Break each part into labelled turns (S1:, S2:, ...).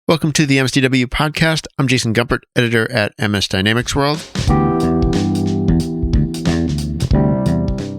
S1: Welcome to the MSDW podcast. I'm Jason Gumpert, editor at MS Dynamics World.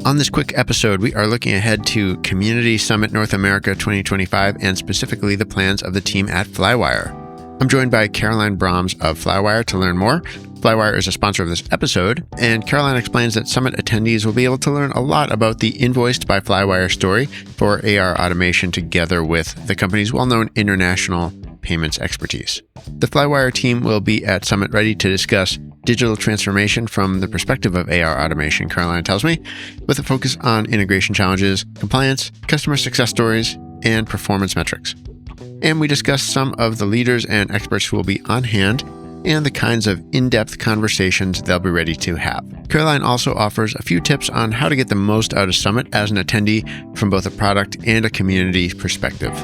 S1: On this quick episode, we are looking ahead to Community Summit North America 2025 and specifically the plans of the team at Flywire. I'm joined by Caroline Broms of Flywire to learn more. Flywire is a sponsor of this episode, and Caroline explains that Summit attendees will be able to learn a lot about the Invoiced by Flywire story for AR automation together with the company's well-known international payments expertise. The Flywire team will be at Summit ready to discuss digital transformation from the perspective of AR automation, Caroline tells me, with a focus on integration challenges, compliance, customer success stories, and performance metrics. And we discuss some of the leaders and experts who will be on hand and the kinds of in-depth conversations they'll be ready to have. Caroline also offers a few tips on how to get the most out of Summit as an attendee from both a product and a community perspective.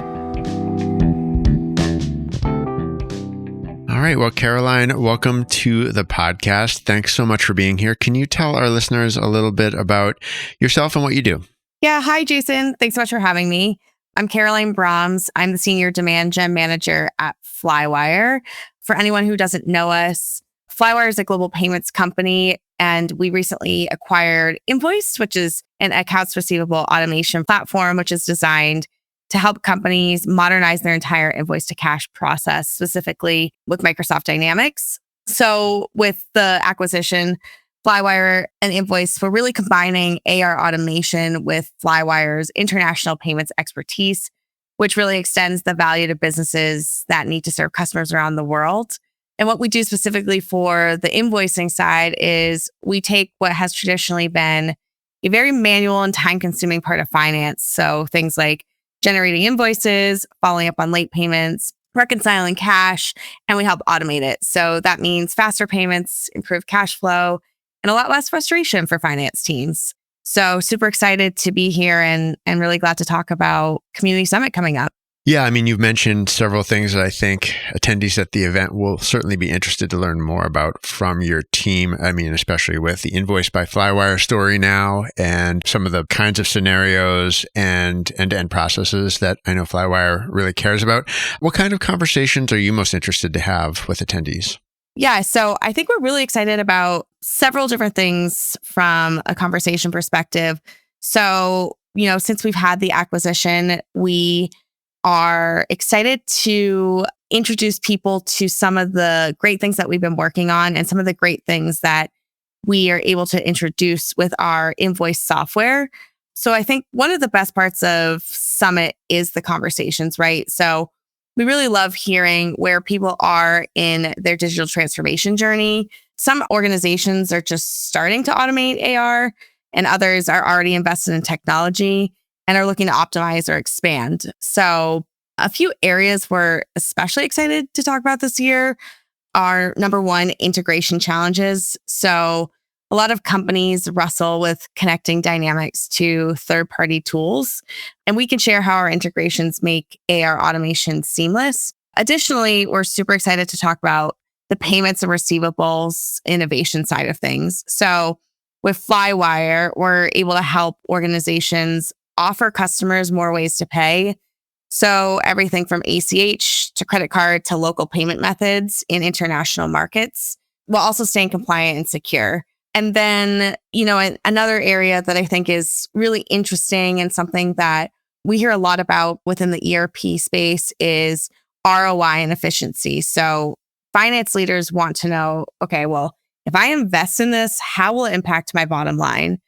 S1: All right. Well, Caroline, welcome to the podcast. Thanks so much for being here. Can you tell our listeners a little bit about yourself and what you do?
S2: Yeah. Hi, Jason. Thanks so much for having me. I'm Caroline Broms. I'm the Senior Demand Gen Manager at Flywire. For anyone who doesn't know us, Flywire is a global payments company, and we recently acquired Invoiced, which is an accounts receivable automation platform, which is designed to help companies modernize their entire invoice to cash process, specifically with Microsoft Dynamics. So with the acquisition, Flywire and Invoiced, we're really combining AR automation with Flywire's international payments expertise, which really extends the value to businesses that need to serve customers around the world. And what we do specifically for the invoicing side is we take what has traditionally been a very manual and time-consuming part of finance. So things like generating invoices, following up on late payments, reconciling cash, and we help automate it. So that means faster payments, improved cash flow, and a lot less frustration for finance teams. So super excited to be here and really glad to talk about Community Summit coming up.
S1: Yeah, I mean, you've mentioned several things that I think attendees at the event will certainly be interested to learn more about from your team. I mean, especially with the Invoiced by Flywire story now and some of the kinds of scenarios and end-to-end processes that I know Flywire really cares about. What kind of conversations are you most interested to have with attendees?
S2: Yeah, so I think we're really excited about several different things from a conversation perspective. So, since we've had the acquisition, we are excited to introduce people to some of the great things that we've been working on and some of the great things that we are able to introduce with our Invoice software. So I think one of the best parts of Summit is the conversations, right? So we really love hearing where people are in their digital transformation journey. Some organizations are just starting to automate AR, and others are already invested in technology and are looking to optimize or expand. So a few areas we're especially excited to talk about this year are, number one, integration challenges. So a lot of companies wrestle with connecting Dynamics to third-party tools, and we can share how our integrations make AR automation seamless. Additionally, we're super excited to talk about the payments and receivables innovation side of things. So with Flywire, we're able to help organizations offer customers more ways to pay. So everything from ACH to credit card to local payment methods in international markets, while also staying compliant and secure. And then, another area that I think is really interesting and something that we hear a lot about within the ERP space is ROI and efficiency. So finance leaders want to know, okay, well, if I invest in this, how will it impact my bottom line?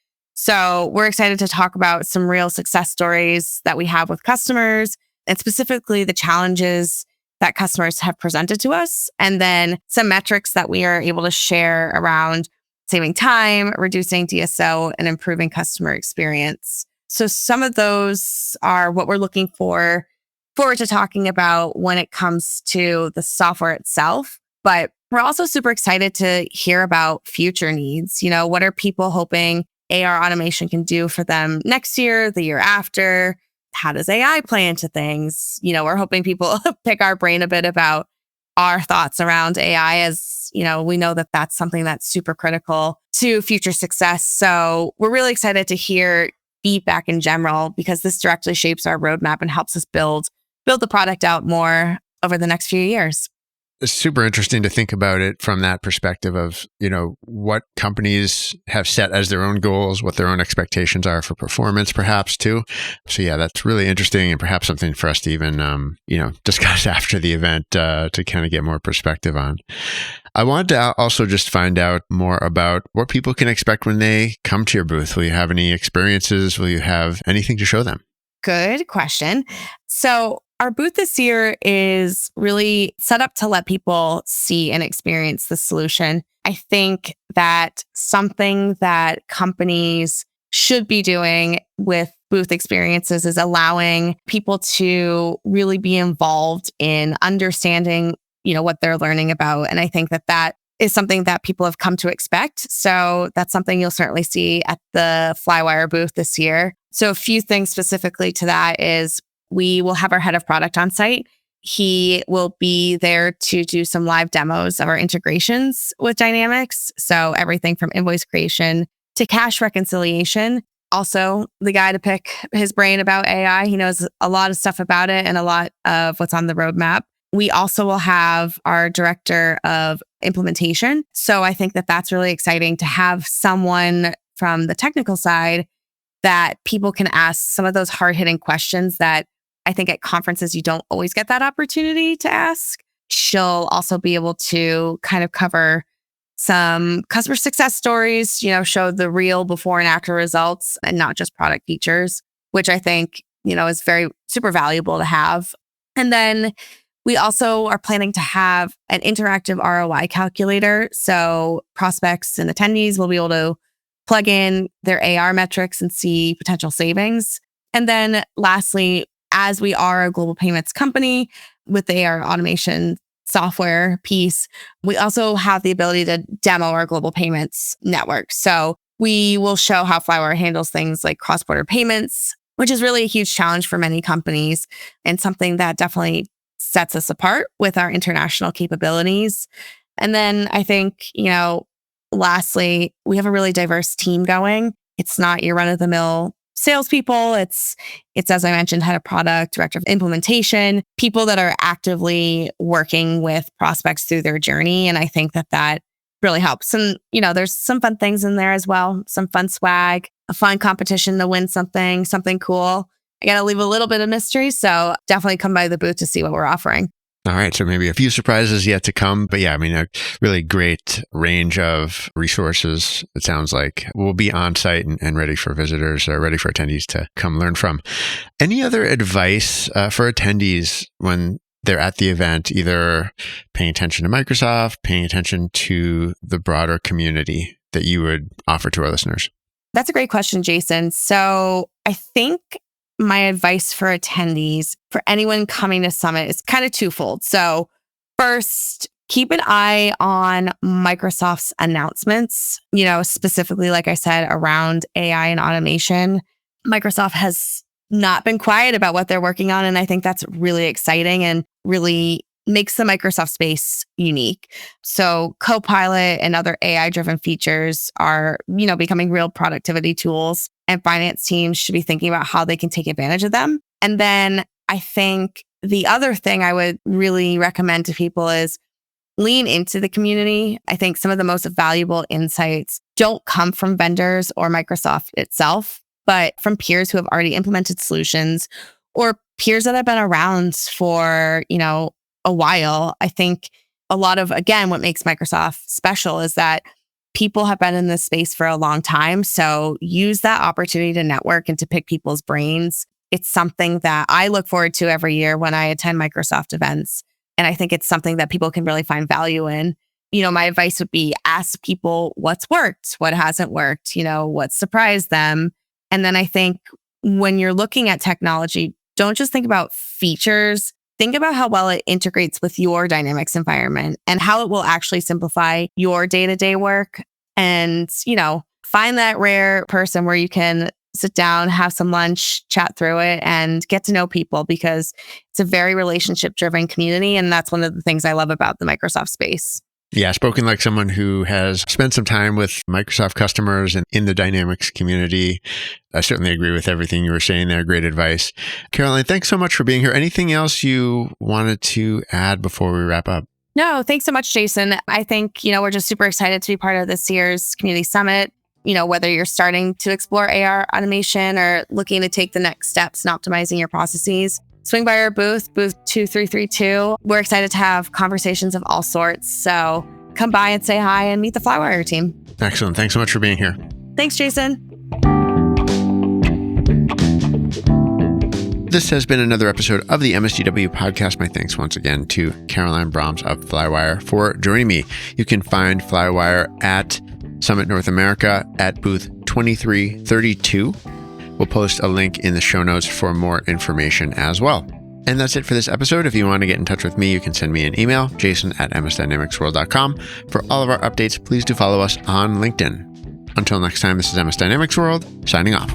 S2: So we're excited to talk about some real success stories that we have with customers and specifically the challenges that customers have presented to us. And then some metrics that we are able to share around saving time, reducing DSO, and improving customer experience. So some of those are what we're looking forward to talking about when it comes to the software itself. But we're also super excited to hear about future needs. What are people hoping AR automation can do for them next year, the year after? How does AI play into things? We're hoping people pick our brain a bit about our thoughts around AI, as we know that that's something that's super critical to future success. So we're really excited to hear feedback in general, because this directly shapes our roadmap and helps us build the product out more. over the next few years.
S1: It's super interesting to think about it from that perspective of, what companies have set as their own goals, what their own expectations are for performance, perhaps too. So yeah, that's really interesting and perhaps something for us to even, discuss after the event to kind of get more perspective on. I wanted to also just find out more about what people can expect when they come to your booth. Will you have any experiences? Will you have anything to show them?
S2: Good question. So our booth this year is really set up to let people see and experience the solution. I think that something that companies should be doing with booth experiences is allowing people to really be involved in understanding, what they're learning about. And I think that that is something that people have come to expect. So that's something you'll certainly see at the Flywire booth this year. So a few things specifically to that is we will have our head of product on site. He will be there to do some live demos of our integrations with Dynamics. So everything from invoice creation to cash reconciliation. Also, the guy to pick his brain about AI. He knows a lot of stuff about it and a lot of what's on the roadmap. We also will have our director of implementation. So I think that that's really exciting to have someone from the technical side that people can ask some of those hard-hitting questions that I think at conferences you don't always get that opportunity to ask. She'll also be able to kind of cover some customer success stories, show the real before and after results and not just product features, which I think, is very super valuable to have. And then we also are planning to have an interactive ROI calculator. So prospects and attendees will be able to plug in their AR metrics and see potential savings. And then lastly, as we are a global payments company with the AR automation software piece, we also have the ability to demo our global payments network. So we will show how Flywire handles things like cross-border payments, which is really a huge challenge for many companies and something that definitely sets us apart with our international capabilities. And then I think, lastly, we have a really diverse team going. It's not your run-of-the-mill salespeople. It's as I mentioned, head of product, director of implementation, people that are actively working with prospects through their journey. And I think that that really helps. And, there's some fun things in there as well. Some fun swag, a fun competition to win something cool. I got to leave a little bit of mystery. So definitely come by the booth to see what we're offering.
S1: All right. So maybe a few surprises yet to come. But yeah, a really great range of resources. It sounds like we'll be on site and ready for visitors or ready for attendees to come learn from. Any other advice for attendees when they're at the event, either paying attention to Microsoft, paying attention to the broader community that you would offer to our listeners?
S2: That's a great question, Jason. So I think my advice for attendees, for anyone coming to Summit, is kind of twofold. So first, keep an eye on Microsoft's announcements, specifically, like I said, around AI and automation. Microsoft has not been quiet about what they're working on. And I think that's really exciting and really makes the Microsoft space unique. So Copilot and other AI-driven features are, becoming real productivity tools, and finance teams should be thinking about how they can take advantage of them. And then I think the other thing I would really recommend to people is lean into the community. I think some of the most valuable insights don't come from vendors or Microsoft itself, but from peers who have already implemented solutions or peers that have been around for, a while. I think a lot of, again, what makes Microsoft special is that people have been in this space for a long time. So use that opportunity to network and to pick people's brains. It's something that I look forward to every year when I attend Microsoft events. And I think it's something that people can really find value in. My advice would be ask people what's worked, what hasn't worked, what surprised them. And then I think when you're looking at technology, don't just think about features. Think about how well it integrates with your Dynamics environment and how it will actually simplify your day-to-day work. And, find that rare person where you can sit down, have some lunch, chat through it, and get to know people, because it's a very relationship-driven community. And that's one of the things I love about the Microsoft space.
S1: Yeah, spoken like someone who has spent some time with Microsoft customers and in the Dynamics community. I certainly agree with everything you were saying there. Great advice. Caroline, thanks so much for being here. Anything else you wanted to add before we wrap up?
S2: No, thanks so much, Jason. I think, we're just super excited to be part of this year's Community Summit. Whether you're starting to explore AR automation or looking to take the next steps in optimizing your processes, swing by our booth 2332. We're excited to have conversations of all sorts. So come by and say hi and meet the Flywire team.
S1: Excellent. Thanks so much for being here.
S2: Thanks, Jason.
S1: This has been another episode of the MSGW podcast. My thanks once again to Caroline Broms of Flywire for joining me. You can find Flywire at Summit North America at booth 2332. We'll post a link in the show notes for more information as well. And that's it for this episode. If you want to get in touch with me, you can send me an email, jason@msdynamicsworld.com. For all of our updates, please do follow us on LinkedIn. Until next time, this is MS Dynamics World, signing off.